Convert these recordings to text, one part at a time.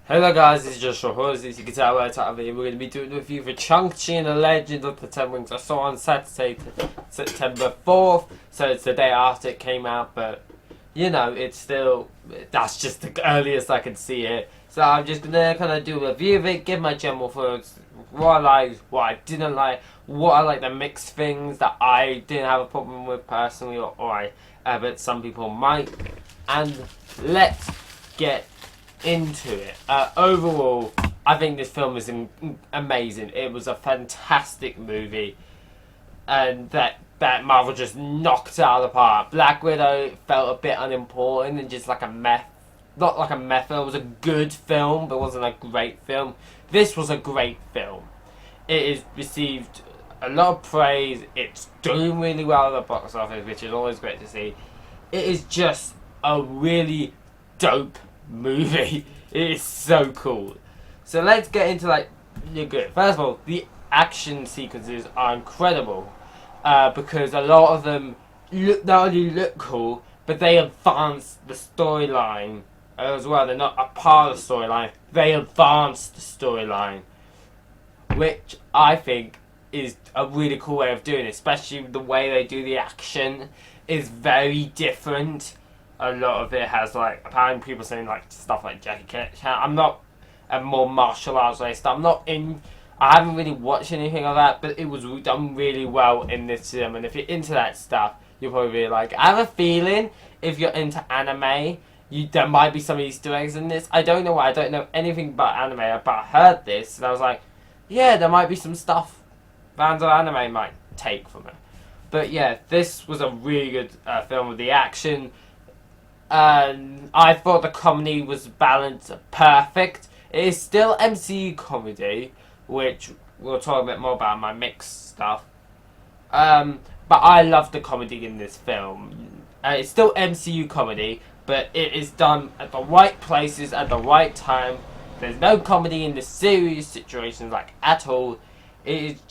Hello guys, this is just Hawes. As you can tell by the title of the video, we're going to be doing a review for Shang-Chi and the Legend of the Ten Rings. I saw it on Saturday, September 4th, so it's the day after it came out, but, you know, it's still, that's just the earliest I can see it. So I'm just going to kind of do a review of it, give my general thoughts, what I liked, what I didn't like, what I like, the mixed things that I didn't have a problem with personally, but some people might. And let's get into it. Overall, I think this film is amazing. It was a fantastic movie, and that Marvel just knocked it out of the park. Black Widow felt a bit unimportant and just like a meh, not like a meh film. It was a good film, but it wasn't a great film. This was a great film. It is received a lot of praise. It's doing really well at the box office, which is always great to see. It is just a really dope movie. It is so cool. So let's get into good. First of all, the action sequences are incredible because a lot of them not only look cool, but they advance the storyline as well. They're not a part of the storyline; they advance the storyline, which I think is a really cool way of doing it. Especially the way they do the action is very different. A lot of it has apparently people saying stuff like Jackie Chan. I'm not a more martial arts based. I haven't really watched anything of that, but it was done really well in this film. And if you're into that stuff, you'll probably really like it. I have a feeling if you're into anime, there might be some Easter eggs in this. I don't know why. I don't know anything about anime, but I heard this and I was like, yeah, there might be some stuff fans of anime might take from it. But yeah, this was a really good film with the action. I thought the comedy was balanced perfect. It is still MCU comedy, which we'll talk a bit more about in my mixed stuff. But I love the comedy in this film. It's still MCU comedy, but it is done at the right places at the right time. There's no comedy in the serious situations at all. It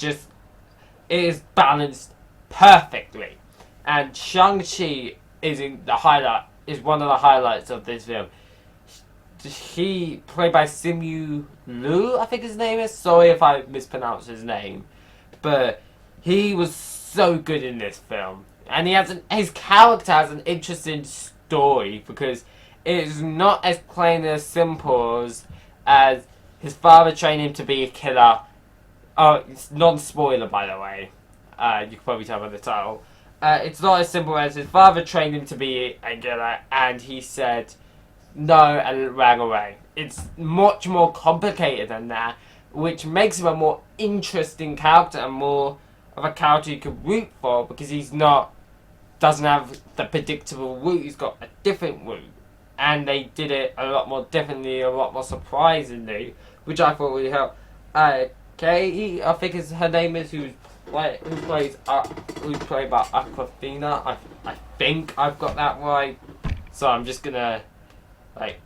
is balanced perfectly. And Shang-Chi is one of the highlights of this film. He, played by Simu Liu, I think his name is. Sorry if I mispronounced his name. But he was so good in this film. And his character has an interesting story because it is not as plain as simple as his father trained him to be a killer. Oh, it's non-spoiler, by the way. You can probably tell by the title. It's not as simple as his father trained him to be a killer and he said no and ran away. It's much more complicated than that, which makes him a more interesting character and more of a character you could root for because doesn't have the predictable route. He's got a different route, and they did it a lot more differently, a lot more surprisingly, which I thought really helped. Katie, I think her name is, who's played by Aquafina. I think I've got that right. So I'm just gonna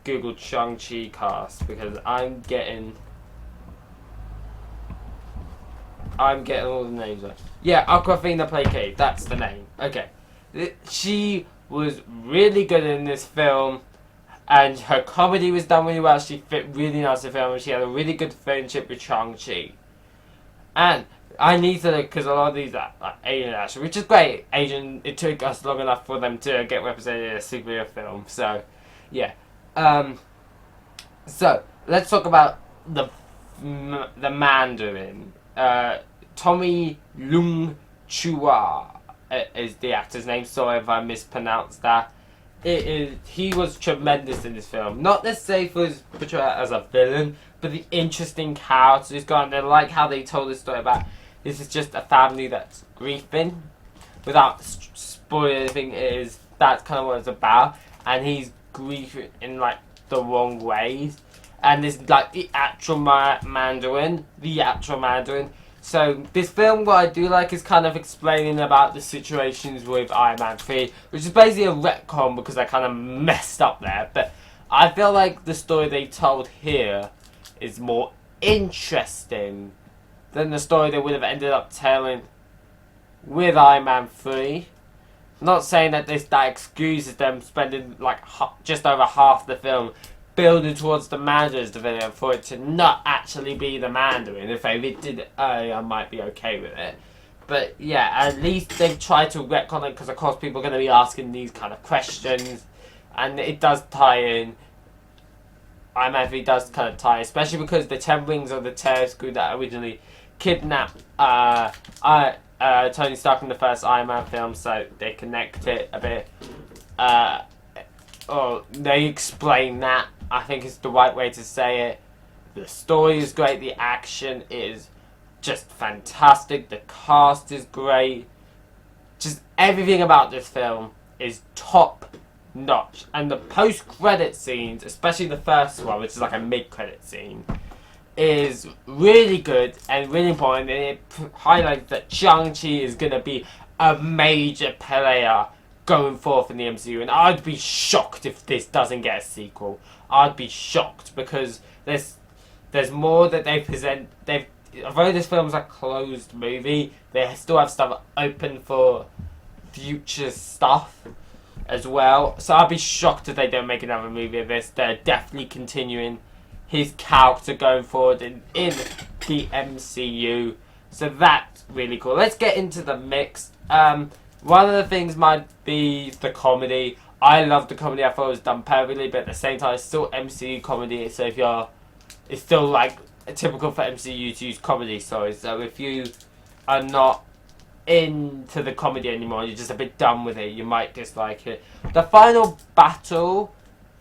Google Shang-Chi cast because I'm getting all the names right. Yeah, Aquafina played Kate. That's the name. Okay, she was really good in this film, and her comedy was done really well. She fit really nice in the film, and she had a really good friendship with Shang-Chi. And I need to, because a lot of these are Asian actors, which is great. It took us long enough for them to get represented in a superhero film. So, yeah. So let's talk about the Mandarin. Tommy Lung Chua is the actor's name. Sorry if I mispronounced that. He was tremendous in this film. Not necessarily for his portrayal as a villain, but the interesting character he's got. And I like how they told this story about this is just a family that's grieving. Without spoiling anything, that's kind of what it's about. And he's grieving in the wrong ways. And there's the actual Mandarin. So this film, what I do like is kind of explaining about the situations with Iron Man 3, which is basically a retcon because I kind of messed up there. But I feel like the story they told here is more interesting than the story they would have ended up telling with Iron Man 3. I'm not saying that that excuses them spending just over half the film building towards the Mandarin's the villain for it to not actually be the Mandarin. If they did it earlier, I might be okay with it. But yeah, at least they've tried to retcon it because of course people are going to be asking these kind of questions, and it does tie in. IMF does kind of tie, especially because the Ten Rings are the terrorist group that originally kidnapped Tony Stark in the first Iron Man film, so they connect it a bit. Or they explain that. I think is the right way to say it. The story is great. The action is just fantastic. The cast is great. Just everything about this film is top notch. And the post-credit scenes, especially the first one, which is like a mid-credit scene, is really good and really important. And it highlights that Shang-Chi is going to be a major player going forth in the MCU. And I'd be shocked if this doesn't get a sequel. I'd be shocked because there's more that they present. Although this film's a closed movie, they still have stuff open for future stuff as well. So I'd be shocked if they don't make another movie of this. They're definitely continuing his character going forward in the MCU. So that's really cool. Let's get into the mix. One of the things might be the comedy. I love the comedy. I thought it was done perfectly, but at the same time, it's still MCU comedy. So it's still like typical for MCU to use comedy. So if you are not into the comedy anymore, you're just a bit done with it, you might dislike it. The final battle,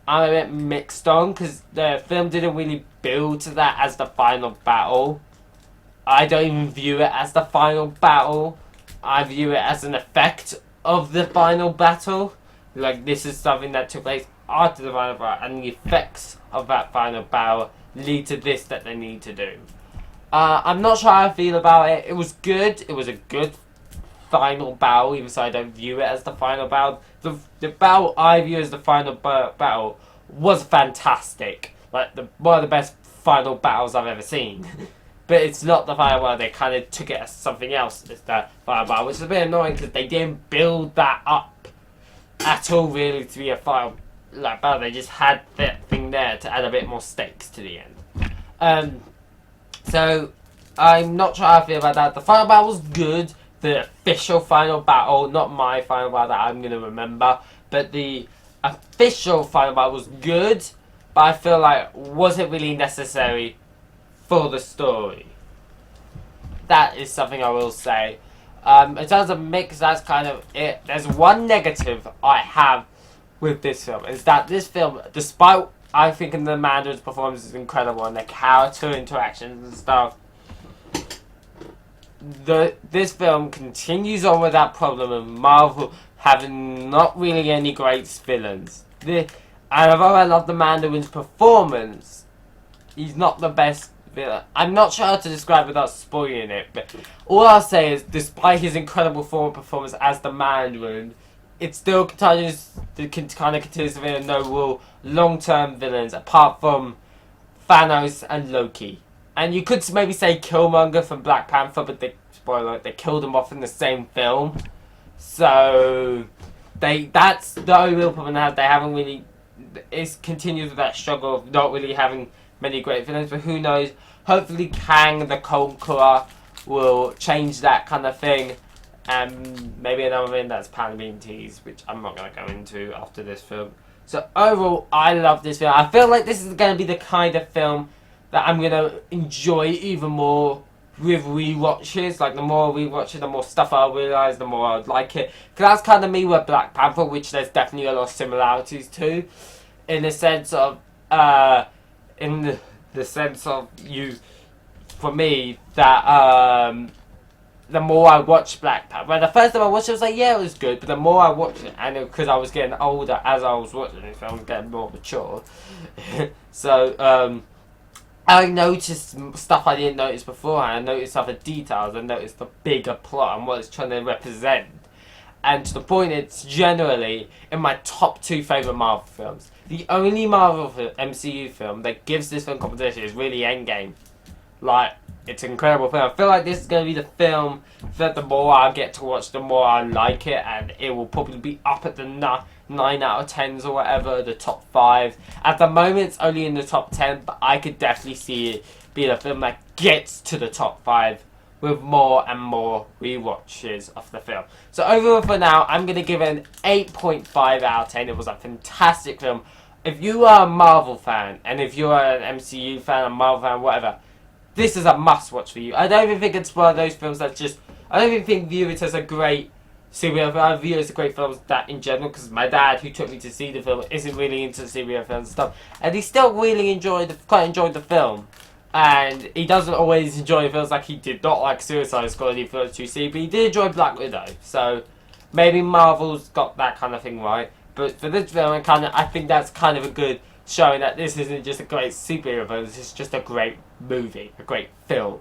I'm a bit mixed on because the film didn't really build to that as the final battle. I don't even view it as the final battle. I view it as an effect of the final battle. Like, this is something that took place after the final battle, and the effects of that final battle lead to this that they need to do. I'm not sure how I feel about it. It was good. It was a good final battle, even so I don't view it as the final battle. The battle I view as the final battle was fantastic. Like, one of the best final battles I've ever seen. But it's not the final battle. They kind of took it as something else as the final battle, which is a bit annoying because they didn't build that up at all, really, to be a final battle. They just had that thing there to add a bit more stakes to the end. So I'm not sure how I feel about that. The final battle was good. The official final battle, not my final battle that I'm going to remember, but the official final battle was good, but I feel like wasn't really necessary for the story. That is something I will say. In terms of mix, that's kind of it. There's one negative I have with this film, is that this film, despite I think the Mandarin's performance is incredible and the character interactions and stuff, this film continues on with that problem of Marvel having not really any great villains. And although I love the Mandarin's performance, he's not the best villain. I'm not sure how to describe it without spoiling it, but all I'll say is, despite his incredible performance as the Mandarin, it still continues to be no real long-term villains apart from Thanos and Loki. And you could maybe say Killmonger from Black Panther, but they killed him off in the same film. So that's the only real problem they have. They haven't really. It continues with that struggle of not really having many great villains. But who knows? Hopefully, Kang the Conqueror will change that kind of thing. And maybe another thing that's apparently being teased, which I'm not going to go into after this film. So overall, I love this film. I feel like this is going to be the kind of film that I'm going to enjoy even more with rewatches. Like, the more I rewatch it, the more stuff I'll realise, the more I'd like it. Because that's kind of me with Black Panther, which there's definitely a lot of similarities to. In the sense of, for me, that, the more I watched Black Panther, well, the first time I watched it, I was like, yeah, it was good. But the more I watched it, and because I was getting older as I was watching it, so I was getting more mature. So, I noticed stuff I didn't notice beforehand. I noticed other details. I noticed the bigger plot and what it's trying to represent. And to the point, it's generally in my top 2 favourite Marvel films. The only Marvel MCU film that gives this film competition is really Endgame. Like, it's an incredible film. I feel like this is going to be the film that the more I get to watch, the more I like it, and it will probably be up at the 9 out of 10s or whatever, the top 5. At the moment, it's only in the top 10, but I could definitely see it being a film that gets to the top 5 with more and more rewatches of the film. So overall for now, I'm going to give it an 8.5 out of 10. It was a fantastic film. If you are a Marvel fan, and if you're an MCU fan, a Marvel fan, whatever, this is a must-watch for you. I don't even think it's one of those films that just... I don't even think view it as a great superhero film. I view it as a great film that in general, because my dad, who took me to see the film, isn't really into superhero films and stuff. And he still really quite enjoyed the film. And he doesn't always enjoy films like he did not like Suicide Squad in the first 2 seasons, but he did enjoy Black Widow. So maybe Marvel's got that kind of thing right. But for this film, I think that's kind of a good showing that this isn't just a great superhero film, this is just a great movie, a great film.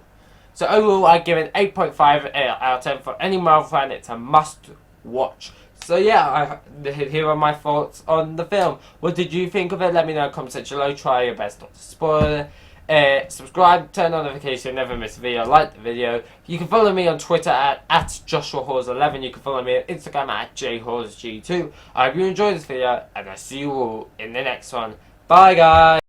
So overall, I give it 8.5 out of 10 for any Marvel fan. It's a must watch. So yeah, here are my thoughts on the film. What did you think of it? Let me know in the comment section below. Try your best not to spoil it. Subscribe, turn on notifications, never miss a video, like the video. You can follow me on Twitter at JoshuaHawes11. You can follow me on Instagram at JHawesG2. I hope you enjoyed this video, and I'll see you all in the next one. Bye guys!